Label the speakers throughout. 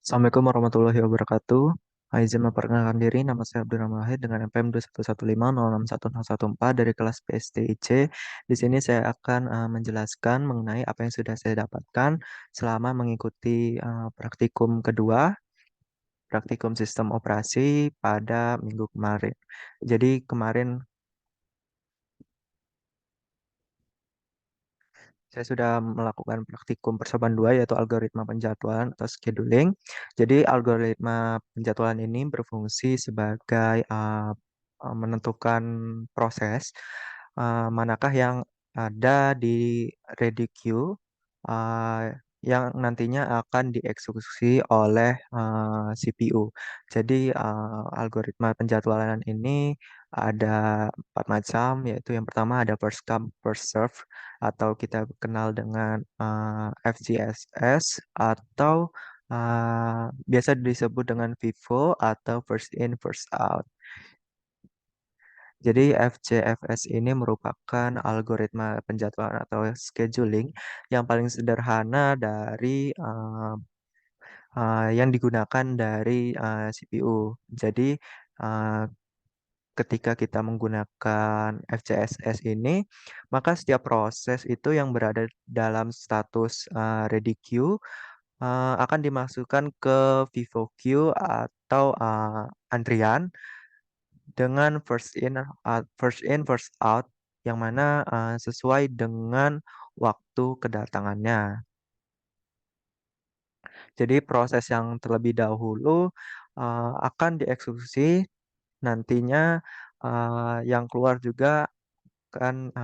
Speaker 1: Assalamualaikum warahmatullahi wabarakatuh. Izin memperkenalkan diri, nama saya Abdurrahman Wahid dengan NPM 2115061014 dari kelas PSTIC. Di sini saya akan menjelaskan mengenai apa yang sudah saya dapatkan selama mengikuti praktikum kedua, praktikum sistem operasi pada minggu kemarin. Jadi kemarin saya sudah melakukan praktikum percobaan 2 yaitu algoritma penjadwalan atau scheduling. Jadi algoritma penjadwalan ini berfungsi sebagai menentukan proses manakah yang ada di ready queue yang nantinya akan dieksekusi oleh CPU. Jadi algoritma penjadwalan ini ada 4 macam, yaitu yang pertama ada first come first serve atau kita kenal dengan FGSS atau biasa disebut dengan FIFO atau first in first out. Jadi FCFS ini merupakan algoritma penjadwalan atau scheduling yang paling sederhana dari yang digunakan dari CPU. Jadi uh, ketika kita menggunakan FCSS ini, maka setiap proses itu yang berada dalam status ready queue akan dimasukkan ke vivo queue atau antrian dengan first in first out yang mana sesuai dengan waktu kedatangannya. Jadi proses yang terlebih dahulu akan dieksekusi, nantinya yang keluar juga akan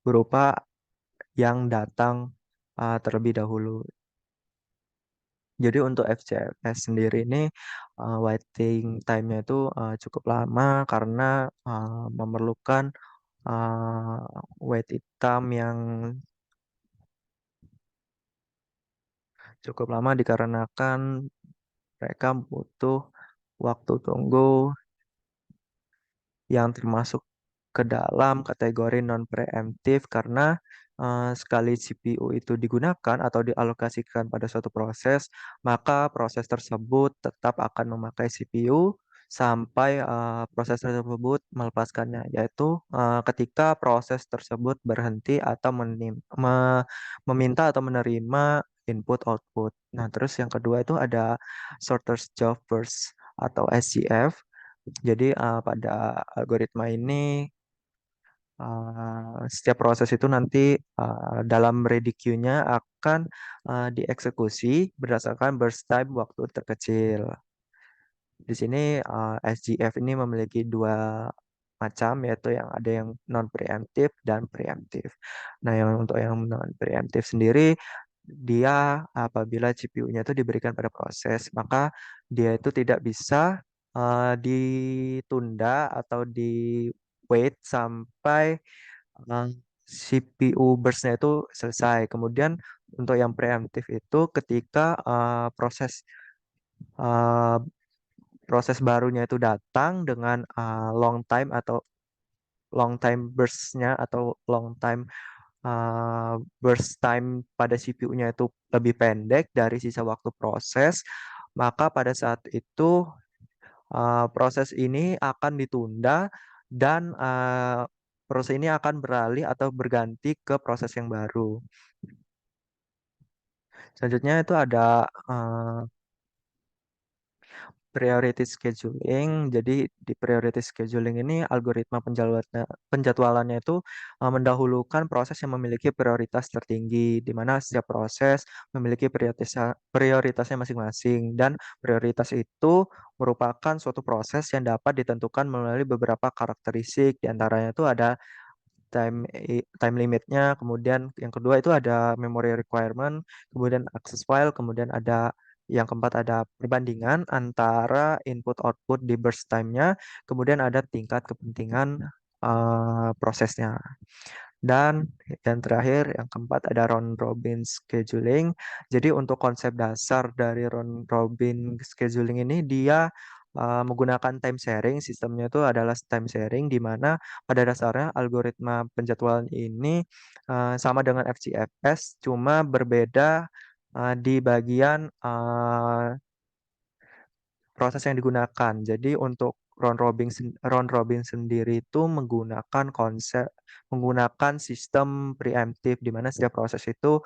Speaker 1: berupa yang datang terlebih dahulu. Jadi untuk FCFS sendiri ini waiting time-nya itu cukup lama karena memerlukan uh, wait time yang cukup lama dikarenakan mereka butuh waktu tunggu yang termasuk ke dalam kategori non preemptif karena sekali CPU itu digunakan atau dialokasikan pada suatu proses, maka proses tersebut tetap akan memakai CPU sampai proses tersebut melepaskannya, yaitu ketika proses tersebut berhenti atau meminta atau menerima input output. Nah, terus yang kedua itu ada shortest job first atau SJF. Jadi pada algoritma ini setiap proses itu nanti dalam ready queue-nya akan dieksekusi berdasarkan burst time waktu terkecil. Di sini SGF ini memiliki 2 macam, yaitu yang ada yang non preemptif dan preemptif. Nah, yang untuk yang non preemptif sendiri dia apabila CPU-nya itu diberikan pada proses, maka dia itu tidak bisa ditunda atau di wait sampai uh, CPU burst-nya itu selesai. Kemudian untuk yang preemptif itu ketika uh, proses barunya itu datang dengan long time atau long time burst-nya atau long time burst time pada CPU-nya itu lebih pendek dari sisa waktu proses, maka pada saat itu proses ini akan ditunda dan proses ini akan beralih atau berganti ke proses yang baru. Selanjutnya itu ada priority scheduling. Jadi di priority scheduling ini algoritma penjadwalannya itu mendahulukan proses yang memiliki prioritas tertinggi, di mana setiap proses memiliki prioritasnya masing-masing dan prioritas itu merupakan suatu proses yang dapat ditentukan melalui beberapa karakteristik. Di antaranya itu ada time limitnya, kemudian yang kedua itu ada memory requirement, kemudian access file, kemudian ada yang keempat ada perbandingan antara input output di burst time-nya, kemudian ada tingkat kepentingan prosesnya. Dan yang terakhir, yang keempat ada round robin scheduling. Jadi untuk konsep dasar dari round robin scheduling ini dia menggunakan time sharing. Sistemnya itu adalah time sharing di mana pada dasarnya algoritma penjadwalan ini sama dengan FCFS, cuma berbeda di bagian proses yang digunakan. Jadi untuk round robin sendiri itu menggunakan sistem preemptif di mana setiap proses itu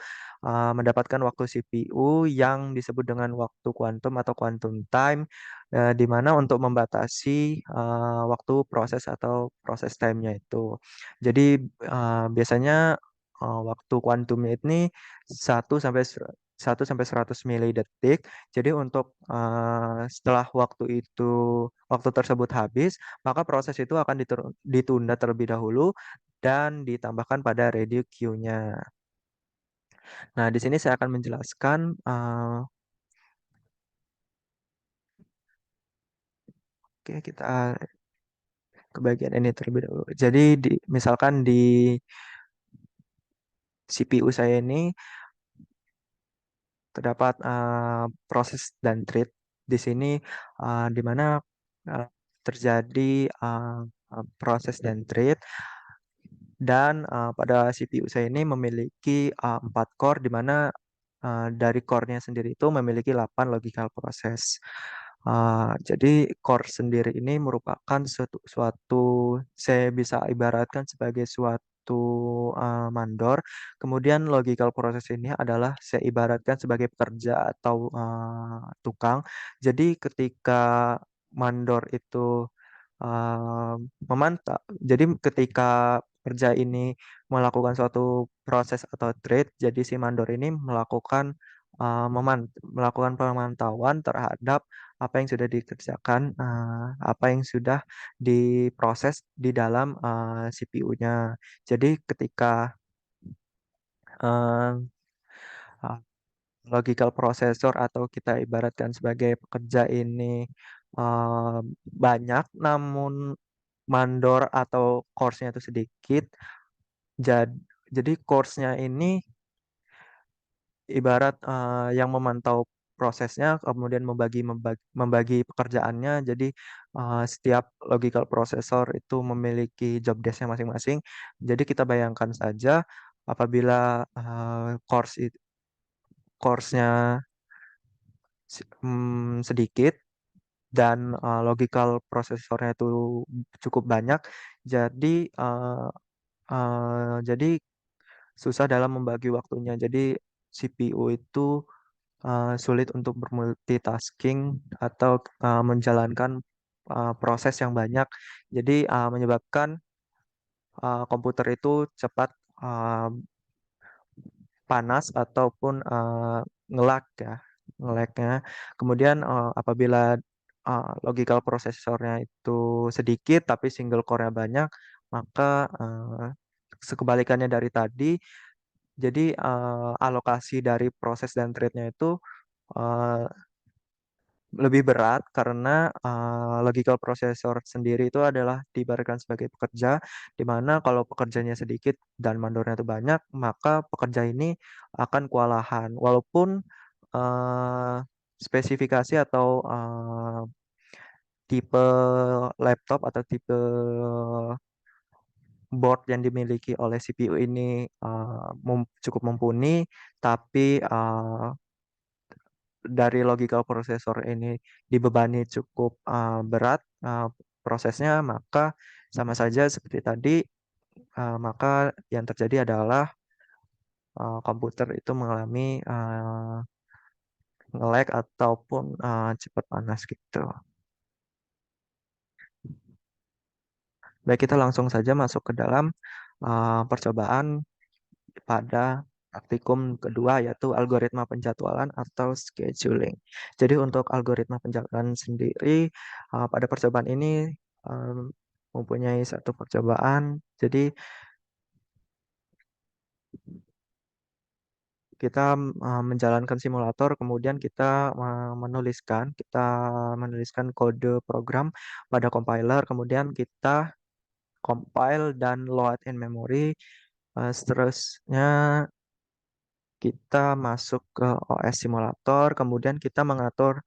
Speaker 1: mendapatkan waktu CPU yang disebut dengan waktu kuantum atau quantum time, di mana untuk membatasi waktu proses atau proses time-nya itu. Jadi biasanya waktu kuantumnya ini 1 sampai 100 milidetik. Jadi untuk setelah waktu tersebut habis, maka proses itu akan ditunda terlebih dahulu dan ditambahkan pada ready queue-nya. Nah, di sini saya akan menjelaskan. Oke, kita ke bagian ini terlebih dahulu. Jadi misalkan di CPU saya ini terdapat proses dan thread di sini, di mana uh, terjadi proses dan thread. Dan pada CPU saya ini memiliki 4 core, di mana dari core-nya sendiri itu memiliki 8 logical proses. Jadi core sendiri ini merupakan saya bisa ibaratkan sebagai suatu mandor. Kemudian logical proses ini adalah saya ibaratkan sebagai pekerja atau tukang. Jadi ketika mandor itu memantau. Jadi ketika kerja ini melakukan suatu proses atau trade, jadi si mandor ini melakukan pemantauan terhadap apa yang sudah dikerjakan, apa yang sudah diproses di dalam CPU-nya. Jadi ketika eh, uh, logical processor atau kita ibaratkan sebagai pekerja ini banyak, namun mandor atau course-nya itu sedikit. Jad- jadi course-nya ini ibarat yang memantau prosesnya, kemudian membagi pekerjaannya. Jadi setiap logical processor itu memiliki job desk-nya masing-masing. Jadi kita bayangkan saja apabila course-nya sedikit dan logical prosesornya itu cukup banyak, jadi uh, jadi susah dalam membagi waktunya. Jadi CPU itu sulit untuk bermultitasking atau menjalankan proses yang banyak. Jadi menyebabkan komputer itu cepat uh, panas ataupun nge-lag ya, nge-lagnya. Kemudian apabila logical prosesornya itu sedikit tapi single core-nya banyak, maka sekebalikannya dari tadi. Jadi alokasi dari proses dan thread-nya itu eh, lebih berat karena logical processor sendiri itu adalah diibaratkan sebagai pekerja, di mana kalau pekerjanya sedikit dan mandornya itu banyak, maka pekerja ini akan kewalahan. Walaupun eh, spesifikasi atau tipe laptop atau tipe board yang dimiliki oleh CPU ini cukup mumpuni, tapi dari logical processor ini dibebani cukup berat prosesnya, maka sama saja seperti tadi, maka yang terjadi adalah komputer itu mengalami nge-lag ataupun cepat panas gitu. Baik, kita langsung saja masuk ke dalam percobaan pada praktikum kedua, yaitu algoritma penjadwalan atau scheduling. Jadi untuk algoritma penjadwalan sendiri pada percobaan ini um, mempunyai satu percobaan. Jadi kita menjalankan simulator, kemudian kita menuliskan kode program pada compiler, kemudian kita compile dan load in memory. Seterusnya kita masuk ke OS simulator, kemudian kita mengatur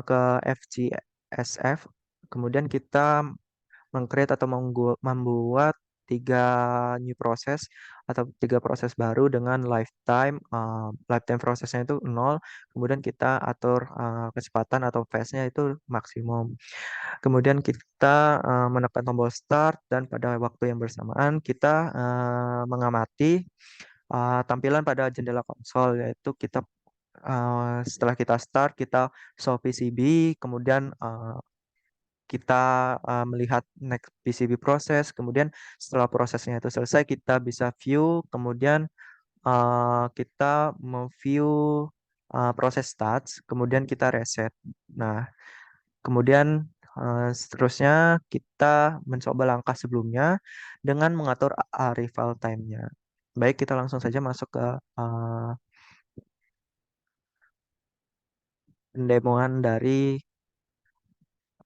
Speaker 1: ke FGSF, kemudian kita meng-create atau membuat 3 new process atau 3 proses baru dengan lifetime prosesnya itu nol, kemudian kita atur, kecepatan atau phase-nya itu maksimum. Kemudian kita, menekan tombol start dan pada waktu yang bersamaan kita, mengamati, tampilan pada jendela konsol, yaitu setelah kita start, kita show PCB, kemudian, kita, melihat next PCB proses, kemudian setelah prosesnya itu selesai kita bisa view, kemudian, kita me-view, proses stats, kemudian kita reset. Nah, kemudian, seterusnya kita mencoba langkah sebelumnya dengan mengatur arrival time-nya. Baik, kita langsung saja masuk ke, pendemoan dari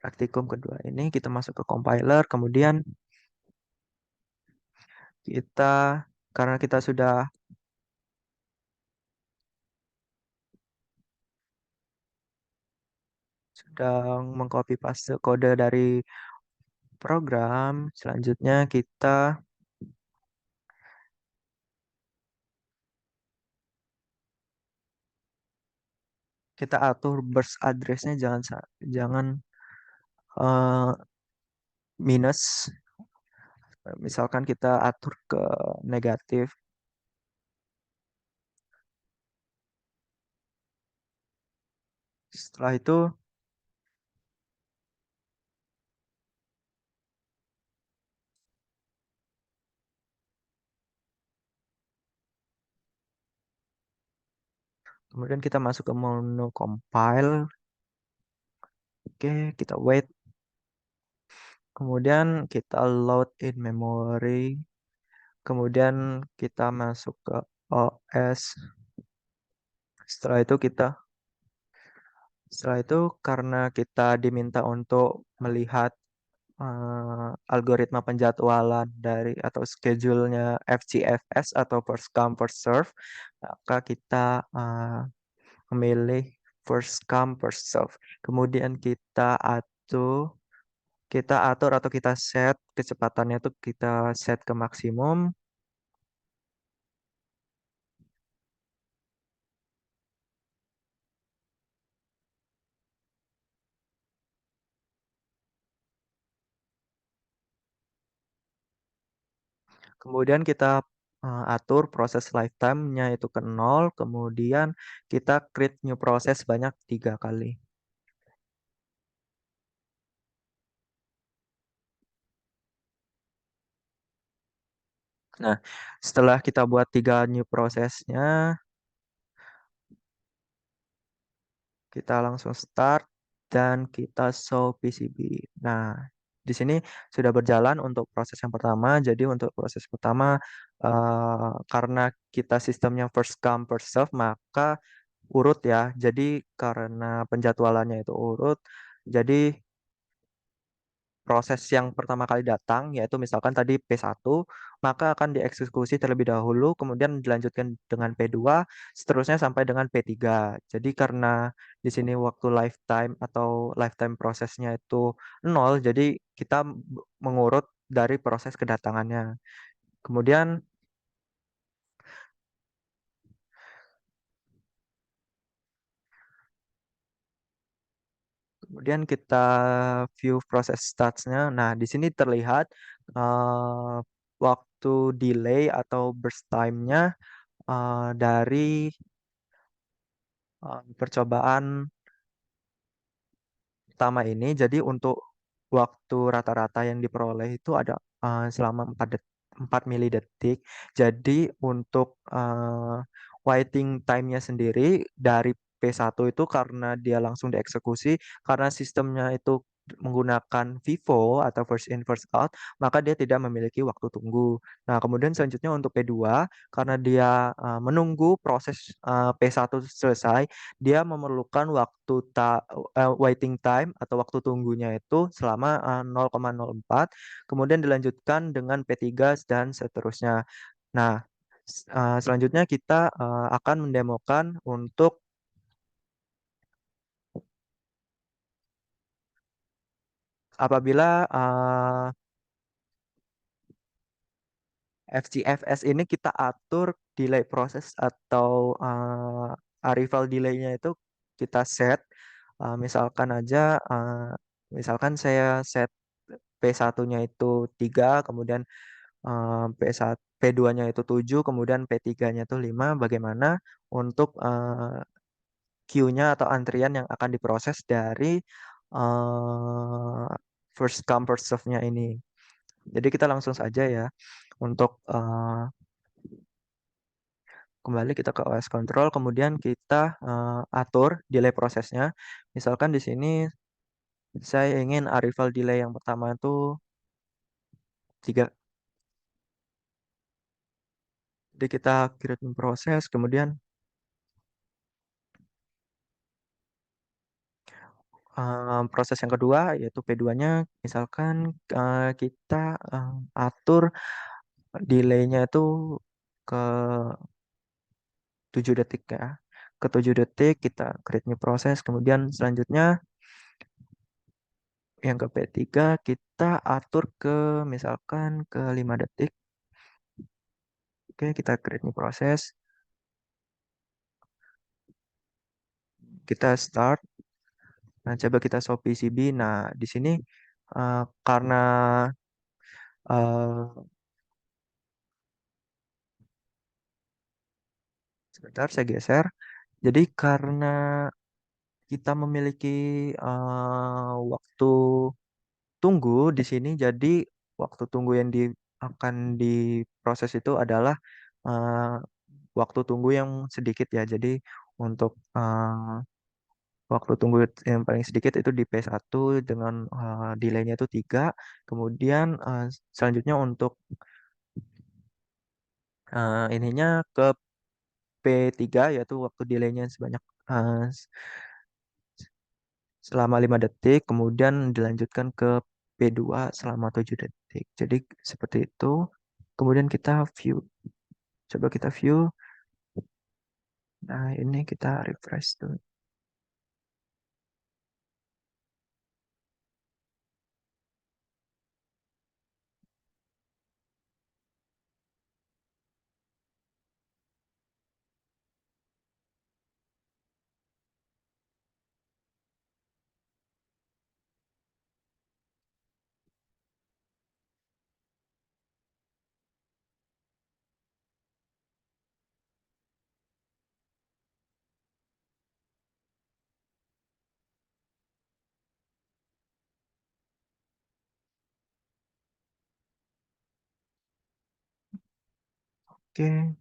Speaker 1: praktikum kedua ini. Kita masuk ke compiler, kemudian kita karena kita sedang mengcopy paste kode dari program, selanjutnya kita atur burst address-nya jangan, eee, minus, misalkan kita atur ke negatif. Setelah itu kemudian kita masuk ke menu compile. Oke, kita wait, kemudian kita load in memory, kemudian kita masuk ke OS. Setelah itu karena kita diminta untuk melihat, algoritma penjadwalan dari atau schedule-nya FCFS atau first come first serve, maka kita, memilih first come first serve. Kemudian kita atur atau kita set kecepatannya itu kita set ke maksimum. Kemudian kita, atur proses lifetime-nya itu ke nol, kemudian kita create new process sebanyak 3 kali. Nah, setelah kita buat 3 new process-nya, kita langsung start dan kita show PCB. Nah, di sini sudah berjalan untuk proses yang pertama. Jadi untuk proses pertama, karena kita sistemnya first come first serve, maka urut ya. Jadi karena penjadwalannya itu urut, jadi proses yang pertama kali datang, yaitu misalkan tadi P1, maka akan dieksekusi terlebih dahulu, kemudian dilanjutkan dengan P2, seterusnya sampai dengan P3. Jadi karena di sini waktu lifetime atau lifetime prosesnya itu nol, jadi kita mengurut dari proses kedatangannya. Kemudian kemudian kita view proses stats-nya. Nah, di sini terlihat, eee, waktu delay atau burst time-nya, dari, percobaan pertama ini. Jadi untuk waktu rata-rata yang diperoleh itu ada, selama 4 milidetik. Jadi untuk, waiting time-nya sendiri dari P1 itu karena dia langsung dieksekusi, karena sistemnya itu menggunakan FIFO atau first in first out, maka dia tidak memiliki waktu tunggu. Nah, kemudian selanjutnya untuk P2 karena dia, menunggu proses, P1 selesai, dia memerlukan waiting time atau waktu tunggunya itu selama, 0,04, kemudian dilanjutkan dengan P3 dan seterusnya. Nah, selanjutnya kita, akan mendemokan untuk apabila, FCFS ini kita atur delay proses atau arrival delay-nya itu kita set. Misalkan aja, misalkan saya set P1-nya itu 3, kemudian P1, P2-nya itu 7, kemudian P3-nya itu 5. Bagaimana untuk queue-nya atau antrian yang akan diproses dari eh, first come first serve-nya ini. Jadi kita langsung saja ya untuk kembali kita ke OS control, kemudian kita atur delay prosesnya. Misalkan di sini saya ingin arrival delay yang pertama itu 3. Jadi kita create new proses, kemudian proses yang kedua yaitu P2-nya, misalkan kita atur delay-nya itu ke 7 detik ya. Ke 7 detik kita create new proses, kemudian selanjutnya yang ke P3 kita atur ke misalkan ke 5 detik. Oke, kita create new proses. Kita start. Nah, coba kita show PCB. Nah, di sini karena eh, sebentar saya geser. Jadi karena kita memiliki waktu tunggu di sini, jadi waktu tunggu yang akan diproses itu adalah eh, waktu tunggu yang sedikit ya. Jadi untuk waktu tunggu yang paling sedikit itu di P1 dengan delaynya itu 3. Kemudian selanjutnya untuk ininya ke P3 yaitu waktu delaynya sebanyak eh, selama 5 detik. Kemudian dilanjutkan ke P2 selama 7 detik. Jadi seperti itu. Kemudian kita view. Coba kita view. Nah, ini kita refresh tuh. Oke,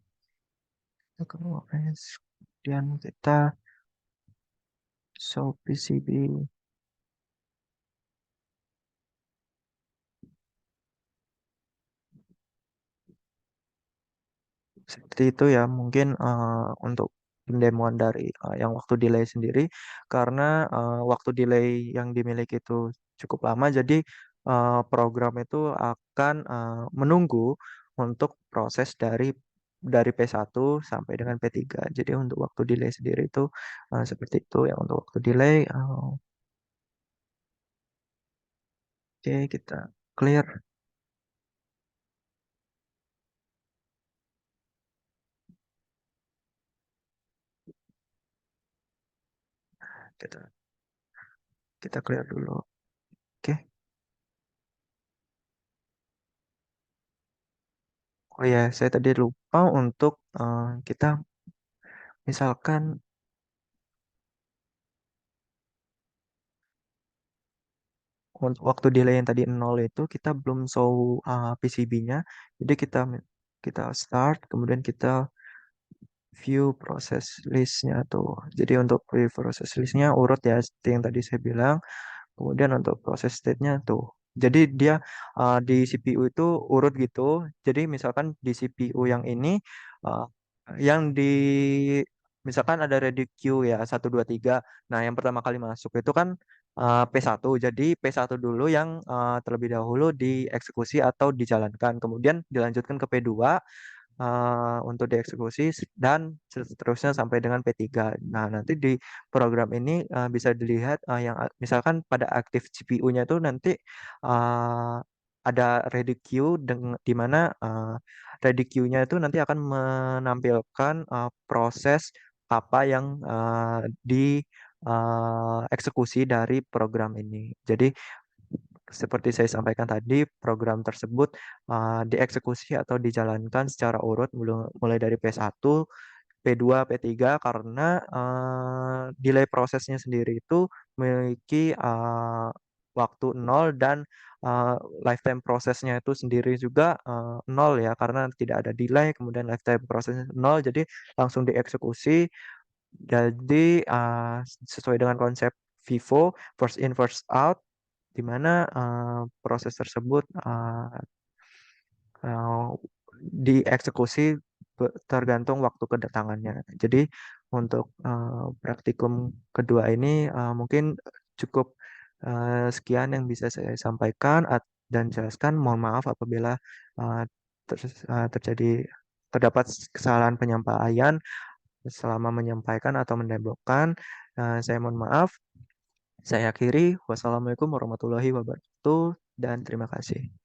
Speaker 1: kita ke OS. Kemudian kita show PCB. Seperti itu ya, mungkin untuk pendemoan dari yang waktu delay sendiri, karena waktu delay yang dimiliki itu cukup lama, jadi program itu akan menunggu untuk proses dari P1 sampai dengan P3. Jadi untuk waktu delay sendiri itu seperti itu ya untuk waktu delay. Oke, kita clear. Kita kita clear dulu. Oke. Oh ya, saya tadi lupa untuk kita misalkan waktu delay yang tadi nol itu kita belum show PCB-nya. Jadi kita start, kemudian kita view proses list-nya tuh. Jadi untuk view proses list-nya urut ya, seperti yang tadi saya bilang. Kemudian untuk proses state-nya tuh. Jadi dia di CPU itu urut gitu. Jadi misalkan di CPU yang ini uh, yang di misalkan ada ready queue ya 1, 2, 3. Nah, yang pertama kali masuk itu kan P1. Jadi P1 dulu yang terlebih dahulu dieksekusi atau dijalankan. Kemudian dilanjutkan ke P2 untuk dieksekusi dan seterusnya sampai dengan P3. Nah, nanti di program ini bisa dilihat yang misalkan pada aktif CPU-nya itu nanti uh, ada ready queue di mana, ready queue-nya itu nanti akan menampilkan, proses apa yang, eksekusi dari program ini. Jadi seperti saya sampaikan tadi, program tersebut, dieksekusi atau dijalankan secara urut mulai dari P1, P2, P3 karena, delay prosesnya sendiri itu memiliki, waktu nol dan, eee, lifetime prosesnya itu sendiri juga, nol ya, karena tidak ada delay, kemudian lifetime prosesnya nol, jadi langsung dieksekusi. Jadi, sesuai dengan konsep FIFO, first in first out, di mana, proses tersebut, Eee, dieksekusi tergantung waktu kedatangannya. Jadi untuk, praktikum kedua ini, mungkin cukup, sekian yang bisa saya sampaikan dan jelaskan. Mohon maaf apabila, eee, terjadi terdapat kesalahan penyampaian selama menyampaikan atau mendebokkan. Saya mohon maaf. Saya akhiri, wassalamualaikum warahmatullahi wabarakatuh dan terima kasih.